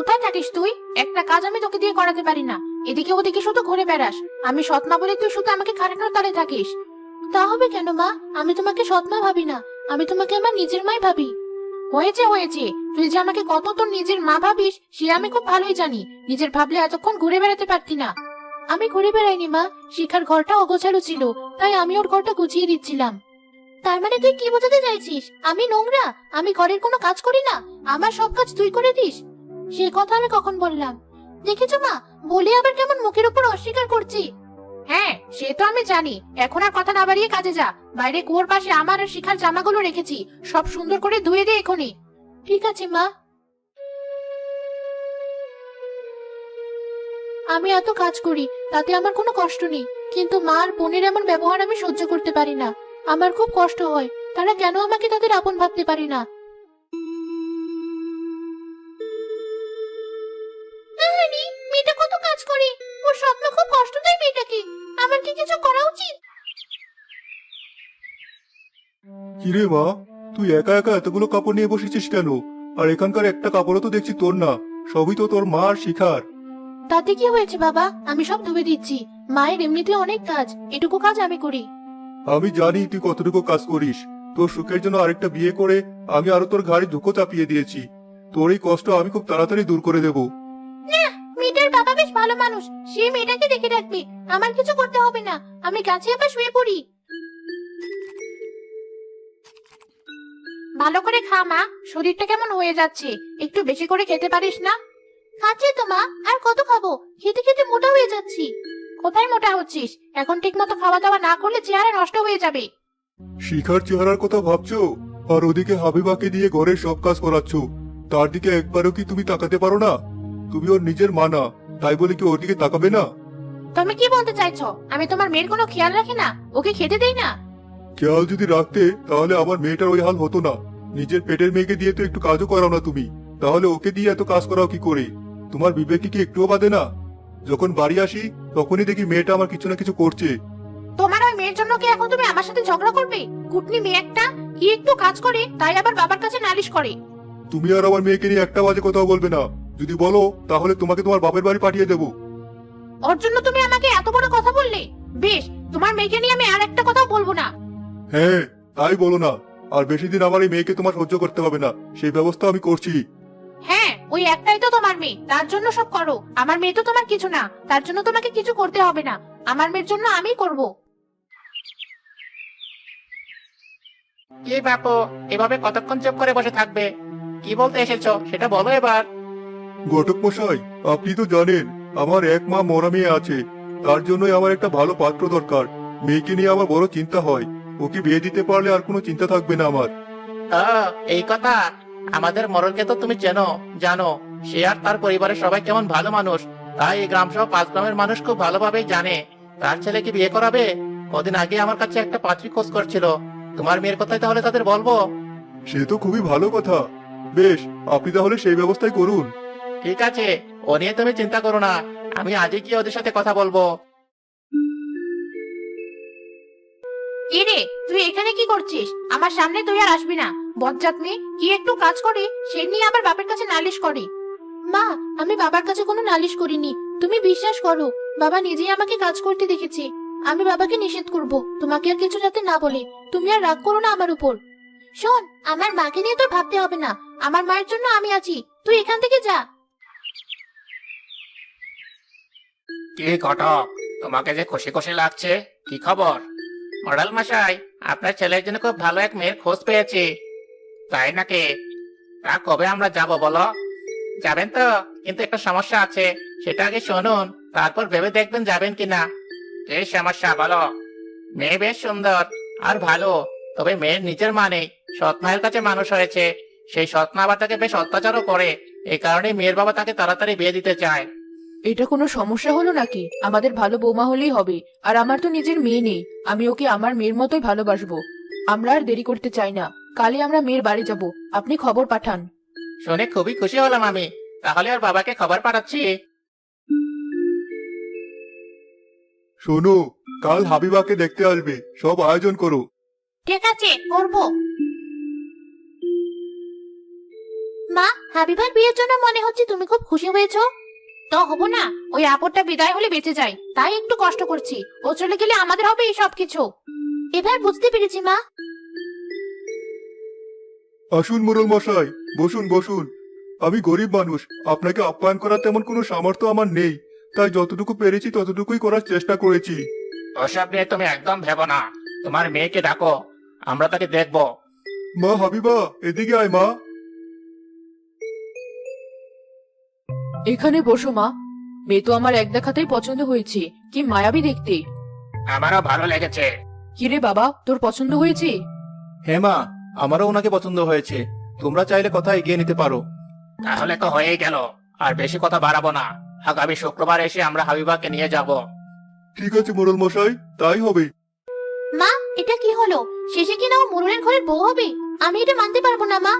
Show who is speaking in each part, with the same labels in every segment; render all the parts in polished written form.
Speaker 1: কোথায় থাকিস তুই? একটা কাজ আমি তোকে দিয়ে করাতে পারি না, এদিকে ওদিকে শুধু ঘুরে বেড়াস। আমি সৎ মা বলে তুই শুধু আমাকে খাটানোর তালে থাকিস। তা হবে কেন মা? আমি তোমাকে সৎ মা ভাবি না, আমি তোমাকে আমার নিজের মাই ভাবি। হয়েছে হয়েছে, তুই যে আমাকে কত তোর নিজের মা ভাবিস সে আমি খুব ভালোই জানি। নিজের ভাবলে এতক্ষণ ঘুরে বেড়াতে পারতি না। আমি ঘুরে বেড়াইনি মা, শিখার ঘরটা অগোছালো ছিল, তাই আমি ওর ঘরটা গুছিয়ে দিচ্ছিলাম। তার মানে তুই কি বোঝাতে চাইছিস আমি নোংরা? আমি ঘরের কোনো কাজ করি না, আমার সব কাজ তুই করে দিস? সে কথা আমি কখন বললাম? দেখেছো মা, বলে আবার কেমন মুখের উপর অস্বীকার করছি। হ্যাঁ সে তো আমি জানি, এখন আর কথা না বাড়িয়ে কাজে যা। বাইরে কুয়োর পাশে আমার আর শিখার জামাগুলো রেখেছি, সব সুন্দর করে ধুয়ে দে এখনই। ঠিক আছে মা। আমি এত কাজ করি, তাতে আমার কোনো কষ্ট নেই, কিন্তু মা আর বোনের এমন ব্যবহার আমি সহ্য করতে পারি না। আমার খুব কষ্ট হয়, তারা কেন আমাকে তাদের আপন ভাবতে পারে না। মেয়েটা কত কাজ করে, ওর স্বপ্ন খুব কষ্ট দেয় মেয়েটাকে। আমার কি কিছু করা উচিত?
Speaker 2: কিরে মা, তুই একা একা এতগুলো কাপড় নিয়ে বসেছিস কেন? আর এখানকার একটা কাপড়ও তো দেখছি তোর না, সবই তো তোর মা আর শিখার।
Speaker 1: তাতে কি হয়েছে বাবা, আমি সব ধুবে দিচ্ছি। মায়ের এমনিতে অনেক কাজ, এটুকু কাজ আমি করি।
Speaker 2: আমি জানি তুই কতটুকু কাজ করিস। তোর সুখের জন্য আরেকটা বিয়ে করে আমি আরো তোর ঘাড়ে দুঃখ চাপিয়ে দিয়েছি। তোর এই কষ্ট আমি খুব তাড়াতাড়ি দূর করে দেব।
Speaker 1: মেয়েটার বাবা বেশ ভালো মানুষ, সে মেয়েটাকে দেখে রাখবে, আমার কিছু করতে হবে না। আমি গাছে আবার শুয়ে পড়ি। ভালো করে খা মা, শরীরটা কেমন হয়ে যাচ্ছে, একটু বেশি করে খেতে পারিস না? খাচ্ছি তো মা, আর কত খাবো, খেতে খেতে মোটা হয়ে যাচ্ছি। কোথায় মোটা হচ্ছিস? এখন ঠিক মতো খাওয়া দাওয়া না করলে চেহারা নষ্ট হয়ে যাবে।
Speaker 2: শিখার চেহারার কথা ভাবছো, আর ওদিকে হাবিবাকে দিয়ে ঘরের সব কাজ করাচ্ছ, তার দিকে একবারও কি তুমি তাকাতে পারো না? তুমি ওর নিজের মা না, তাই বলে কি ওর দিকে তাকাবে না?
Speaker 1: তুমি কি বলতে চাইছো? আমি তোমার মেয়ের কোনো খেয়াল রাখি না, ওকে খেতে দেই না?
Speaker 2: খেয়াল যদি রাখতে তাহলে আমার মেয়েটার ওই হাল হতো না। নিজের পেটের মেয়েকে দিয়ে তো একটু কাজও করাও না তুমি, তাহলে ওকে দিয়ে এত কাজ করাও কি করে? তোমার বিবেকে কি একটুও বাদে না? যখন বাড়ি আসি তখনই দেখি মেয়েটা আমার কিছু না কিছু করছে।
Speaker 1: তোমার ওই মেয়ের জন্য কি এখন তুমি আমার সাথে ঝগড়া করবে? কুটনি মেয়ে একটা, কি একটু কাজ করে তাই আবার বাবার কাছে নালিশ করে।
Speaker 2: তুমি আর আমার মেয়েকে নিয়ে একটা বাজে কথাও বলবে না, যদি বলো তাহলে তোমাকে তোমার বাপের বাড়ি পাঠিয়ে দেবো।
Speaker 1: ওর জন্য তুমি আমাকে এত বড় কথা বললে? বেশ, তোমার মেয়েকে নিয়ে আমি আর একটা কথাও বলবো না।
Speaker 2: হ্যাঁ, তাই বলো না। আর বেশি দিন আমার এই মেয়েকে তোমার সহ্য করতে হবে না, সেই ব্যবস্থা আমি করছি।
Speaker 1: হ্যাঁ, ওই একটাই তো তোমার মেয়ে, তার জন্য সব করো। আমার মেয়ে তো তোমার কিছু না, তার জন্য তোমাকে কিছু করতে হবে না। আমার মেয়ের জন্য আমিই করব।
Speaker 3: কি বাপু, এভাবে কতক্ষণ চুপ করে বসে থাকবে? কি বলতে এসেছো সেটা বলো এবার।
Speaker 2: ঘটক মশাই, আপনি তো জানেন আমার এক মা মরা মেয়ে আছে, তার জন্যই আমার একটা ভালো পাত্র দরকার। মেয়েকে নিয়ে আমার বড় চিন্তা হয়, ওকে বিয়ে দিতে পারলে আর কোনো চিন্তা থাকবে না আমার।
Speaker 3: এই কথা। আমাদের মরলকে তো তুমি চেনো, জানো সে আর তার পরিবারের সবাই কেমন ভালো মানুষ। তাই এই গ্রাম সহ 5 গ্রামের মানুষ খুব ভালোভাবেই জানে তার ছেলেকে বিয়ে করাবে। কদিন আগে আমার কাছে একটা পাত্রী খোঁজ করছিল, তোমার মেয়ের কথাই তাহলে তাদের বলবো।
Speaker 2: সে তো খুবই ভালো কথা। বেশ, আপনি তাহলে সেই ব্যবস্থাই করুন।
Speaker 3: ঠিক আছে, ও নিয়ে তুমি চিন্তা করো না, আমি আজই গিয়ে ওদের সাথে কথা বলবো।
Speaker 1: কি রে, তুই এখানে কি করছিস? আমার সামনে তুই আর আসবি না। বজ্জাত মেয়ে, কি একটু কাজ করে সে নিয়ে আবার বাপের কাছে নালিশ করে। মা, আমি বাবার কাছে কোনো নালিশ করিনি, তুমি বিশ্বাস করো। বাবা নিজেই আমাকে কাজ করতে দেখেছে। আমি বাবাকে নিষেধ করব তোমাকে আর কিছু যাতে না বলে। তুমি আর রাগ করো না আমার উপর। শোন, আমার মাকে নিয়ে তোর ভাবতে হবে না, আমার মায়ের জন্য আমি আছি। তুই এখান থেকে যা।
Speaker 3: কি ঘটক, তোমাকে যে খুশি খুশি লাগছে, কি খবর? মডেল মশাই, আপনার ছেলের জন্য খুব ভালো এক মেয়ের খোঁজ পেয়েছি। তাই নাকি? তা কবে আমরা যাব বলো? যাবেন তো, কিন্তু একটা সমস্যা আছে, সেটা আগে শুনুন, তারপর ভেবে দেখবেন যাবেন কিনা। এই সমস্যা বলো। মেয়ে বেশ সুন্দর আর ভালো, তবে মেয়ের নিজের মানে সৎ মায়ের কাছে মানুষ হয়েছে। সেই সৎ মা আবার তাকে বেশ অত্যাচারও করে, এই কারণে মেয়ের বাবা তাকে তাড়াতাড়ি বিয়ে দিতে চায়।
Speaker 4: এটা কোনো সমস্যা হলো নাকি? আমাদের ভালো বৌমা হলেই হবে। আর আমার তো নিজের মেয়ে নেই, আমি ওকে আমার মেয়ের মতোই ভালোবাসবো। আমরা আর দেরি করতে চাই না, কালই আমরা মেয়ের বাড়ি যাব। আপনি খবর পাঠান।
Speaker 3: শুনে খুবই খুশি হলাম আমি, তাহলে আর বাবাকে খবর পাঠাচ্ছি।
Speaker 2: শোনো, কাল হাবিবাকে দেখতে আসবে, সব আয়োজন করো।
Speaker 1: ঠিক আছে, করব। মা, হাবিবার বিয়ের জন্য মনে হচ্ছে তুমি খুব খুশি হয়েছো। তো হবো না, ওই আপদটা বিদায় হলে বেঁচে যায়, তাই একটু কষ্ট করছি। ও চলে গেলে আমাদের হবে এই সব কিছু। এবার বুঝতে পেরেছি মা।
Speaker 2: আসুন মোড়ল মশাই, বসুন বসুন। আমি গরিব মানুষ, আপনাকে আপ্যায়ন করার তেমন কোনো সামর্থ্য আমার নেই, তাই যতটুকু পেরেছি ততটুকুই করার চেষ্টা করেছি।
Speaker 3: ওসব নিয়ে তুমি একদম ভেবো না। তোমার মেয়েকে ডাকো, আমরা তাকে দেখবো।
Speaker 2: মা হাবিবা, এদিকে আয় মা।
Speaker 4: এখানে বসো মা। মেয়ে তো আমার এক দেখাতেই পছন্দ হয়েছে, কি মায়াবী দেখতে।
Speaker 3: আমারও ভালো লেগেছে।
Speaker 4: কিরে বাবা, তোর পছন্দ হয়েছে?
Speaker 5: হ্যাঁ মা, আমারও ওনাকে পছন্দ হয়েছে। তোমরা চাইলে কথা এগিয়ে নিতে পারো।
Speaker 3: তাহলে তো হয়েই গেল, আর বেশি কথা বাড়াবো না। আগামী শুক্রবার এসে আমরা হাবিবাকে নিয়ে যাব।
Speaker 2: ঠিক আছে মোড়ল মশাই, তাই হবে।
Speaker 1: মা, এটা কি হলো? শেষে কিনা ও মোরলের ঘরের বউ হবে? আমি এটা মানতে পারবো না মা।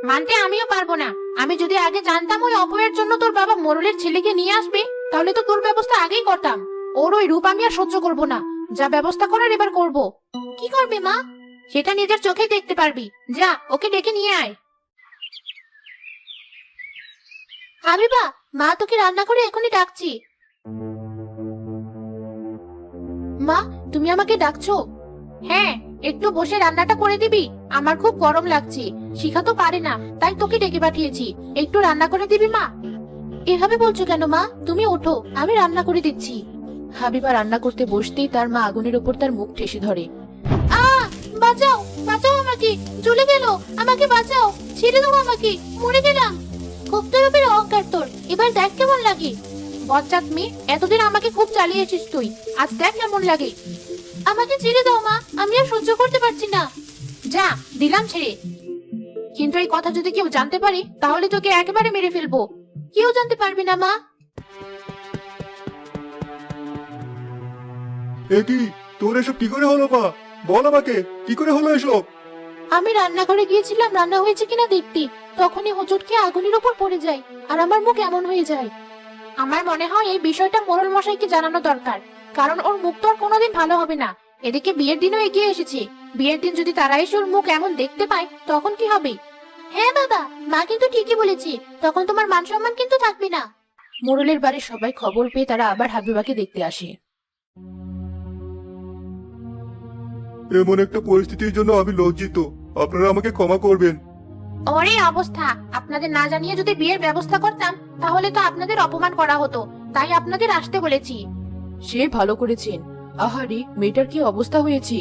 Speaker 1: মানতে আমিও পারবো না। আমি যদি আগে জানতাম ওই অপয়ের জন্য তোর বাবা মোরলের ছেলেকে নিয়ে আসবে, তাহলে তো তোর ব্যবস্থা আগেই করতাম। ওর ওই রূপ আমি আর সহ্য করবো না। যা ব্যবস্থা করার এবার করব। কি করবে মা? সেটা নিজের চোখেই দেখতে পারবি। যা, ওকে ডেকে নিয়ে আয়। হাবিবা, মা তোকে রান্না করে এখনই ডাকছি। মা, তুমি আমাকে ডাকছো? হ্যাঁ, একটু বসে রান্নাটা করে দিবি? আমার খুব গরম লাগছে, শিখা তো পারে না, তাই তোকে ডেকে পাঠিয়েছি। একটু রান্না করে দিবি মা? এভাবে বলছো কেন মা? তুমি ওঠো, আমি রান্না করে দিচ্ছি।
Speaker 4: হাবিবা রান্না করতে বসতেই তার মা আগুনের উপর তার মুখ ঠেসে ধরে।
Speaker 1: বাঁচাও, বাঁচাও আমাকে, চলে গেল। আমাকে বাঁচাও, ছেড়ে দাও আমাকে, মরে গেলাম। খুব তো রূপের অহংকার তোর, এবার দেখ কেমন লাগে। বজ্জাত মেয়ে, এতদিন আমাকে খুব চালিয়েছিস তুই, আজ দেখ কেমন লাগে। আমাকে ছেড়ে দাও মা, আমি আর সহ্য করতে পারছি না। যা, দিলাম ছেড়ে। কিন্তু এই কথা যদি কেউ জানতে পারে, তাহলে তোকে একেবারে মেরে ফেলবো। কেউ জানতে পারবে না মা।
Speaker 2: এ কি, তোর এসব কি করে হলো মা? বল আমাকে, কি করে হলো এসব?
Speaker 1: আমি রান্নাঘরে গিয়েছিলাম রান্না হয়েছে কিনা দেখতে, তখনই হোঁচট খেয়ে আগুনের উপর পড়ে যায়, আর আমার মুখ এমন হয়ে যায়। আমার মনে হয় এই বিষয়টা মোড়ল মশাইকে জানানো দরকার, কারণ ওর মুখ তো আর কোনোদিন ভালো হবে না। এদিকে বিয়ের দিনও এগিয়ে এসেছে, বিয়ের দিন যদি তারা এসে ওর মুখ এমন দেখতে পায়, তখন কি হবে? হ্যাঁ বাবা, মা কিন্তু ঠিকই বলেছি, তখন তোমার মান সম্মান কিন্তু থাকবে না।
Speaker 4: মোড়লের বাড়ির সবাই খবর পেয়ে তারা আবার হাবিবাকে দেখতে আসে।
Speaker 2: এমন একটা পরিস্থিতির জন্য আমি লজ্জিত, আপনারা আমাকে ক্ষমা করবেন।
Speaker 1: ওরে অবস্থা, আপনাদের না জানিয়ে যদি বিয়ের ব্যবস্থা করতাম, তাহলে তো আপনাদের অপমান করা হতো, তাই আপনাদের আসতে বলেছি।
Speaker 4: সে ভালো করেছেন। আহারে, মেয়েটার কি অবস্থা হয়েছে।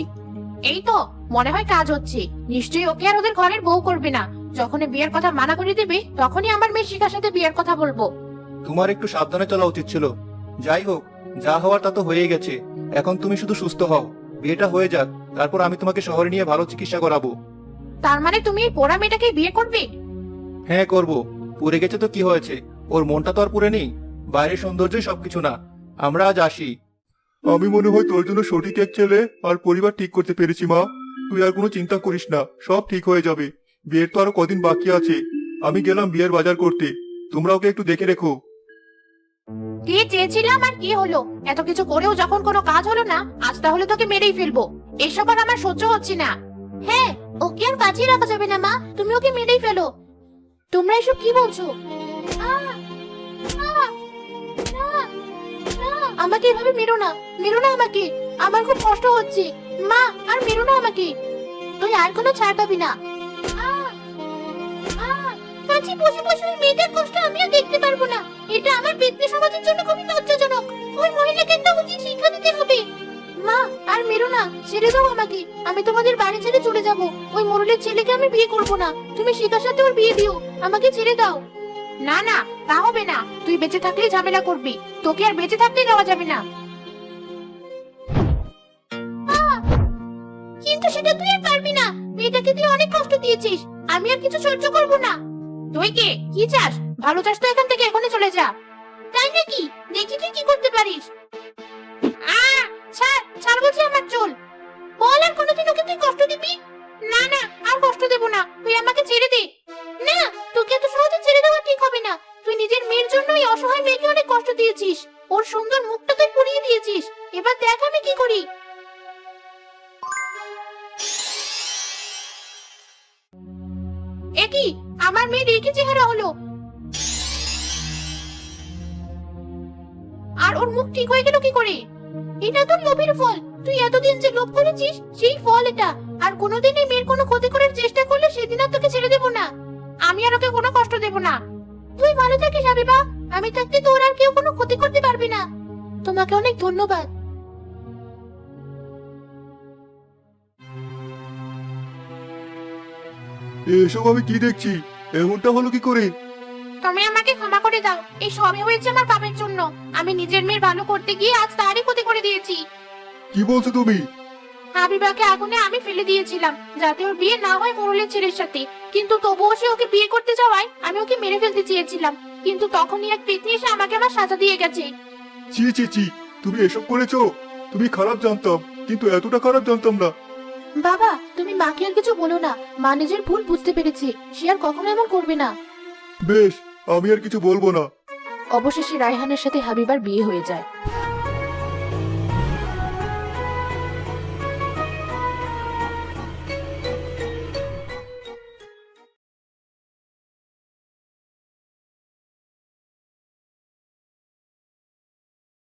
Speaker 1: এই তো মনে হয় কাজ হচ্ছে, নিশ্চয়ই ওকে আর ওদের ঘরের বউ করবে না। যখনই বিয়ের কথা মানা করে দেবে, তখনই আমার মেয়ে শিখার সাথে বিয়ের কথা বলবো।
Speaker 5: তোমার একটু সাবধানে চলা উচিত ছিল। যাই হোক, যা হওয়ার তা তো হয়ে গেছে। এখন তুমি শুধু সুস্থ হও, বিয়েটা হয়ে যাক, তারপর আমি তোমাকে শহরে নিয়ে ভালো চিকিৎসা করাবো।
Speaker 1: তার মানে তুমি এই পোড়া মেয়েটাকে বিয়ে করবে?
Speaker 5: হ্যাঁ করব। পুড়ে গেছে তো কি হয়েছে, ওর মনটা তো আর পুড়ে নেই। বাইরের সৌন্দর্যই সবকিছু না। আমরা আজ আসি।
Speaker 2: আমি মনে হয় তোর জন্য সঠিক এক ছেলে আর পরিবার ঠিক করতে পেরেছি মা। তুই আর কোনো চিন্তা করিস না, সব ঠিক হয়ে যাবে। বিয়ের তো আরো কদিন বাকি আছে। আমি গেলাম বিয়ের বাজার করতে, তোমরা ওকে একটু দেখে রেখো।
Speaker 1: কি চেয়েছিলাম আর কি হলো? এত কিছু করেও যখন কোনো কাজ হলো না, আজ তাহলে তোকে মেরেই ফেলবো। এসব আর আমার সহ্য হচ্ছে না। হ্যাঁ, ওকে আর বাঁচিয়ে রাখা যাবে না মা, তুমি ওকে মেরেই ফেলো। তোমরা এসব কি বলছো? আমাকে এভাবে মেরো না, মেরো না আমাকে, আমার খুব কষ্ট হচ্ছে। মা, আর মেরো না আমাকে, তুই আর কোনো ছাড় পাবি না। কাছে বসে বসে ওই মেয়েটার কষ্ট আমিও দেখতে পারবো না। এটা আমার ব্যক্তি সমাজের জন্য খুবই লজ্জাজনক। ওই মহিলাকে একটা উচিত শিক্ষা দিতে হবে। মা, আর মেরো না, ছেড়ে দাও আমাকে। আমি তোমাদের বাড়ি ছেড়ে চলে যাব। ওই মোড়লের ছেলেকে আমি বিয়ে করব না। তুমি শিখার সাথে ওর বিয়ে দিও, আমাকে ছেড়ে দাও। না না, তা হবে না। তুই বেঁচে থাকলেই ঝামেলা করবি, তোকে আর বেঁচে থাকতে দেওয়া যাবে না। কিন্তু সেটা তুই আর পারবি না। মেয়েটাকে তুই অনেক কষ্ট দিয়েছিস, আমি আর কিছু সহ্য করব না। তুই কে, কি চাস? ভালো চাস তো এখান থেকে এখনই চলে যা। তাই নাকি? দেখি তুই কি করতে পারিস। ছাড়, ছাড় বলছি আমার চুল। বল, আর কোনোদিন ওকে তুই কষ্ট দিবি? না না, আর কষ্ট দেব না, তুই আমাকে ছেড়ে দে। না, তোকে এত সহজে ছেড়ে দেওয়া ঠিক হবে না। তুই নিজের মেয়ের জন্য এই অসহায় মেয়েকে অনেক কষ্ট দিয়েছিস, ওর সুন্দর মুখটা তুই পুড়িয়ে দিয়েছিস। এবার দেখ আমি কি করি। একই আমার মেয়ের একই চেহারা হলো, আর ওর মুখ ঠিক হয়ে গেল কি করে? এটা তো লোভের ফল। তুই এতদিন যে লোভ করেছিস সেই ফল এটা। আর কোনোদিন এই মেয়ের কোনো ক্ষতি করার চেষ্টা করলে সেদিন আর তোকে ছেড়ে দেবো না। আমি আর ওকে কোনো কষ্ট দেবো না। তুই ভালো থাকিস হাবিবা। আমি থাকতে তোর আর কেউ কোনো ক্ষতি করতে পারবি না। তোমাকে অনেক ধন্যবাদ।
Speaker 2: এসব আমি কি দেখছি? এমনটা হলো কি করে?
Speaker 1: তুমি আমাকে ক্ষমা করে দাও। এই সবই হয়েছে আমার পাপের জন্য। আমি নিজের মেয়ের ভালো করতে গিয়ে আজ তারই ক্ষতি করে দিয়েছি।
Speaker 2: কি বলছো তুমি?
Speaker 1: হাবিবাকে আগুনে আমি ফেলে দিয়েছিলাম যাতে ওর বিয়ে না হয় মোড়লের ছেলের সাথে, কিন্তু তবুও সে ওকে বিয়ে করতে যাওয়ায় আমি ওকে মেরে ফেলতে চেয়েছিলাম, কিন্তু তখনই এক পেতনি এসে আমাকে আমার সাজা দিয়ে গেছে।
Speaker 2: ছি ছি ছি, তুমি এসব করেছো? তুমি খারাপ জানতাম, কিন্তু এতটা খারাপ জানতাম না।
Speaker 1: বাবা, তুমি মাকে আর কিছু বলো না। মা নিজের ভুল বুঝতে পেরেছে, সে আর কখনো এমন করবে না।
Speaker 2: বেশ, আমি আর কিছু বলবো না।
Speaker 4: অবশেষে রায়হানের সাথে হাবিবার বিয়ে হয়ে যায়।